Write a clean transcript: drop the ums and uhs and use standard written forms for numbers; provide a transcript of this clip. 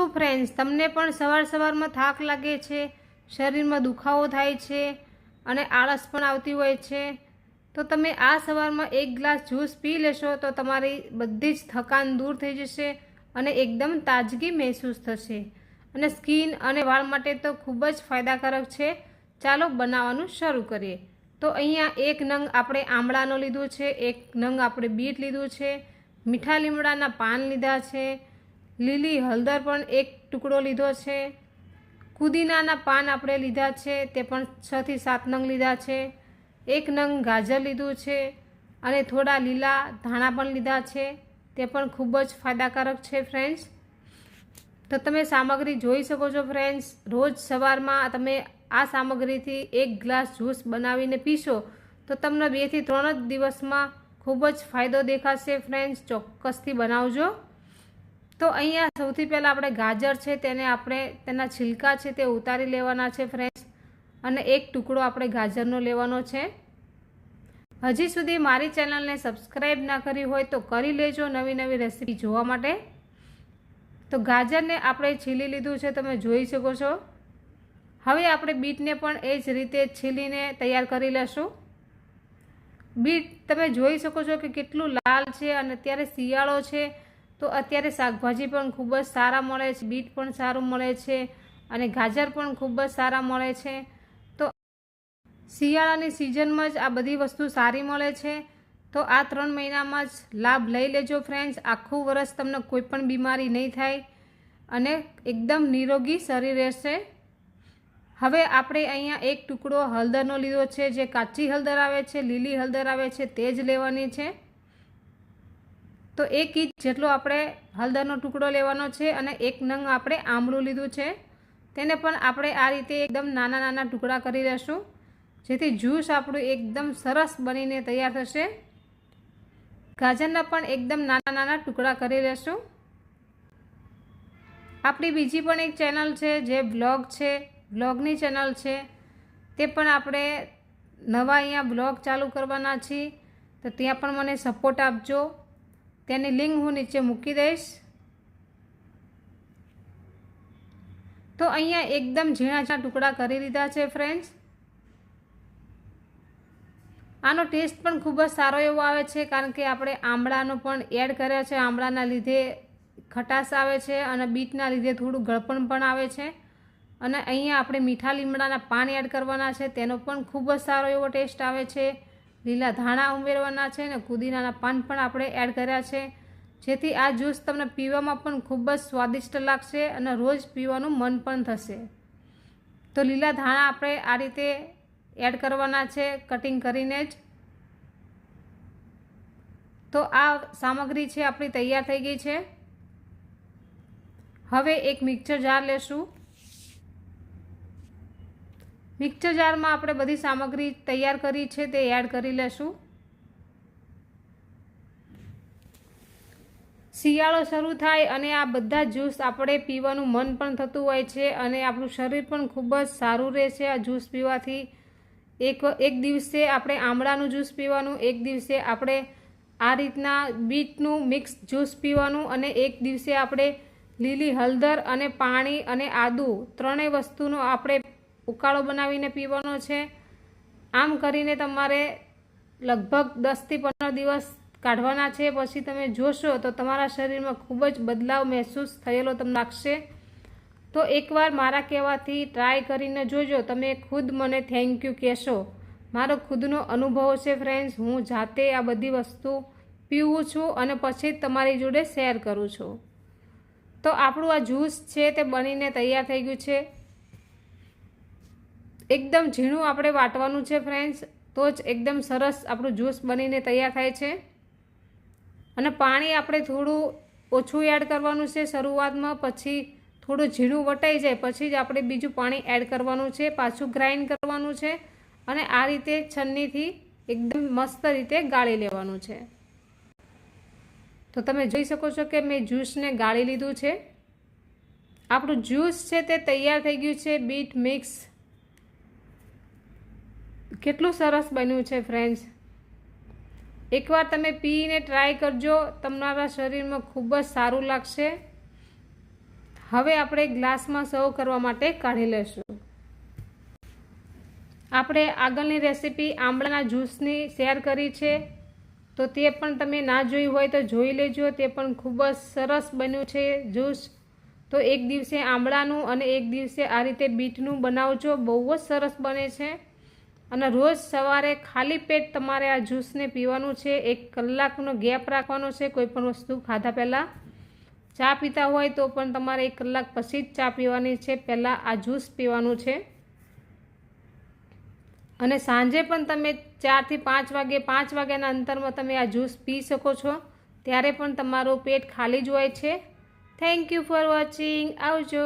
શું ફ્રેન્ડ્સ, તમને પણ સવારમાં થાક લાગે છે, શરીરમાં દુખાવો થાય છે અને આળસ પણ આવતી હોય છે, તો તમે આ સવારમાં એક ગ્લાસ જ્યુસ પી લેશો તો તમારી બધી જ થકાન દૂર થઈ જશે અને એકદમ તાજગી મહેસૂસ થશે અને સ્કિન અને વાળ માટે તો ખૂબ જ ફાયદાકારક છે। ચાલો બનાવવાનું શરૂ કરીએ। તો અહીંયા એક નંગ આપણે આમળાનો લીધું છે, એક નંગ આપણે બીટ લીધું છે, મીઠા લીમડાના પાન લીધા છે, લીલી હળદર પણ એક ટુકડો લીધો છે, કુદીનાના પાન આપણે લીધા છે તે પણ 6 થી 7 નંગ લીધા છે, એક નંગ ગાજર લીધું છે અને થોડા લીલા ધાણા પણ લીધા છે, તે પણ ખૂબ જ ફાયદાકારક છે ફ્રેન્ડ્સ। તો તમે સામગ્રી જોઈ શકો છો ફ્રેન્ડ્સ। રોજ સવારમાં તમે આ સામગ્રીથી એક ગ્લાસ જ્યુસ બનાવીને પીશો તો તમને 2 થી 3 જ દિવસમાં ખૂબ જ ફાયદો દેખાશે ફ્રેન્ડ્સ। ચોક્કસથી બનાવજો। તો અહીંયા સૌથી પહેલાં આપણે ગાજર છે તેને આપણે તેના છિલકા છે તે ઉતારી લેવાના છે ફ્રેન્ડ્સ અને એક ટુકડો આપણે ગાજરનો લેવાનો છે। હજી સુધી મારી ચેનલને સબસ્ક્રાઈબ ના કરી હોય તો કરી લેજો નવી નવી રેસીપી જોવા માટે। તો ગાજરને આપણે છીલી લીધું છે, તમે જોઈ શકો છો। હવે આપણે બીટને પણ એ જ રીતે છીલીને તૈયાર કરી લેશું। બીટ તમે જોઈ શકો છો કે કેટલું લાલ છે અને અત્યારે શિયાળો છે તો અત્યારે શાકભાજી પણ ખૂબ જ સારા મળે છે, બીટ પણ સારું મળે છે અને ગાજર પણ ખૂબ જ સારા મળે છે। તો શિયાળાની સિઝનમાં જ આ બધી વસ્તુ સારી મળે છે, તો આ 3 મહિનામાં જ લાભ લઈ લેજો ફ્રેન્ડ્સ। આખું વર્ષ તમને કોઈ પણ બીમારી નહીં થાય અને એકદમ નિરોગી શરીર રહેશે। હવે આપણે અહીંયા એક ટુકડો હળદરનો લીધો છે, જે કાચી હળદર આવે છે, લીલી હળદર આવે છે તે જ લેવાની છે। તો 1 ઇંચ જેટલો આપણે હળદરનો ટુકડો લેવાનો છે અને એક નંગ આપણે આમળું લીધું છે, તેને પણ આપણે આ રીતે એકદમ નાના નાના ટુકડા કરી લેશું, જેથી જ્યુસ આપણું એકદમ સરસ બનીને તૈયાર થશે। ગાજરના પણ એકદમ નાના નાના ટુકડા કરી લેશું। આપણી બીજી પણ એક ચેનલ છે જે બ્લોગ છે, બ્લોગની ચેનલ છે, તે પણ આપણે નવા અહીંયા બ્લોગ ચાલુ કરવાના છીએ, તો ત્યાં પણ મને સપોર્ટ આપજો। તેની લિંક હું નીચે મૂકી દઈશ। તો અહીંયા એકદમ ઝીણા ઝીણા ટુકડા કરી લીધા છે ફ્રેન્ડ્સ। આનો ટેસ્ટ પણ ખૂબ જ સારો એવો આવે છે, કારણ કે આપણે આમળાનો પણ એડ કર્યા છે। આમળાના લીધે ખટાશ આવે છે અને બીટના લીધે થોડું ગળપણ પણ આવે છે અને અહીંયા આપણે મીઠા લીમડાના પાન એડ કરવાના છે, તેનો પણ ખૂબ જ સારો એવો ટેસ્ટ આવે છે। લીલા ધાણા ઉમેરવાના છે અને કુદીનાના પાન પણ આપણે એડ કર્યા છે, જેથી આ જ્યુસ તમને પીવામાં પણ ખૂબ જ સ્વાદિષ્ટ લાગશે અને રોજ પીવાનું મન પણ થશે। તો લીલા ધાણા આપણે આ રીતે એડ કરવાના છે કટિંગ કરીને જ। તો આ સામગ્રી છે આપણી તૈયાર થઈ ગઈ છે। હવે એક મિક્સર જાર લેશું। મિક્સર જારમાં આપણે બધી સામગ્રી તૈયાર કરી છે તે એડ કરી લેશું। શિયાળો શરૂ થાય અને આ બધા જ્યુસ આપણે પીવાનું મન પણ થતું હોય છે અને આપણું શરીર પણ ખૂબ જ સારું રહેશે આ જ્યુસ પીવાથી। એક દિવસે આપણે આમળાનું જ્યુસ પીવાનું, એક દિવસે આપણે આ રીતના બીટનું મિક્સ જ્યુસ પીવાનું અને એક દિવસે આપણે લીલી હળદર અને પાણી અને આદું ત્રણેય વસ્તુનો આપણે ઉકાળો બનાવીને પીવાનો છે। આમ કરીને તમારે લગભગ 10 થી 15 દિવસ કાઢવાના છે। પછી તમે જોશો તો તમારા શરીરમાં ખૂબ જ બદલાવ મહેસૂસ થયેલો તમને લાગશે। તો એકવાર મારા કહેવાથી ટ્રાય કરીને જોજો, તમે ખુદ મને થેન્ક યુ કહેશો। મારો ખુદનો અનુભવ છે ફ્રેન્ડ્સ, હું જાતે આ બધી વસ્તુ પીવું છું અને પછી તમારી જોડે શેર કરું છું। તો આપણું આ જ્યુસ છે તે બનીને તૈયાર થઈ ગયું છે। એકદમ ઝીણું આપણે વાટવાનું છે ફ્રેન્ડ્સ, તો જ એકદમ સરસ આપણું જ્યુસ બનીને તૈયાર થાય છે। અને પાણી આપણે થોડું ઓછું એડ કરવાનું છે શરૂઆતમાં, પછી થોડું ઝીણું વટાઈ જાય પછી જ આપણે બીજું પાણી એડ કરવાનું છે, પાછું ગ્રાઇન્ડ કરવાનું છે અને આ રીતે છન્નીથી એકદમ મસ્ત રીતે ગાળી લેવાનું છે। તો તમે જોઈ શકો છો કે મેં જ્યુસને ગાળી લીધું છે। આપણું જ્યુસ છે તે તૈયાર થઈ ગયું છે। બીટ મિક્સ કેટલું સરસ બન્યું છે ફ્રેન્ડ્સ। એકવાર તમે પીને ટ્રાય કરજો, તમારા શરીરમાં ખૂબ જ સારું લાગશે। હવે આપણે ગ્લાસમાં સર્વ કરવા માટે કાઢી લઈશું. આપણે આગળની રેસીપી આંબળાના જ્યુસની શેર કરી છે, તો તે પણ તમે ના જોઈ હોય તો જોઈ લેજો. તે પણ ખૂબ જ સરસ બન્યું છે જ્યુસ. તો એક દિવસે આંબળાનું અને એક દિવસે આ રીતે બીટનું બનાવજો, બહુ જ સરસ બને છે. અને રોજ સવારે ખાલી પેટ તમારે આ જ્યુસને પીવાનું છે. 1 કલાકનો ગેપ રાખવાનો છે કોઈ પણ વસ્તુ ખાધા પહેલાં. ચા પીતા હોય તો પણ તમારે 1 કલાક પછી જ ચા પીવાની છે, પહેલાં આ જ્યુસ પીવાનું છે. અને સાંજે પણ તમે 4 થી 5 વાગે 5 વાગ્યાના અંતરમાં તમે આ જ્યુસ પી શકો છો, ત્યારે પણ તમારું પેટ ખાલી જ હોય છે. Thank you for watching. આવજો.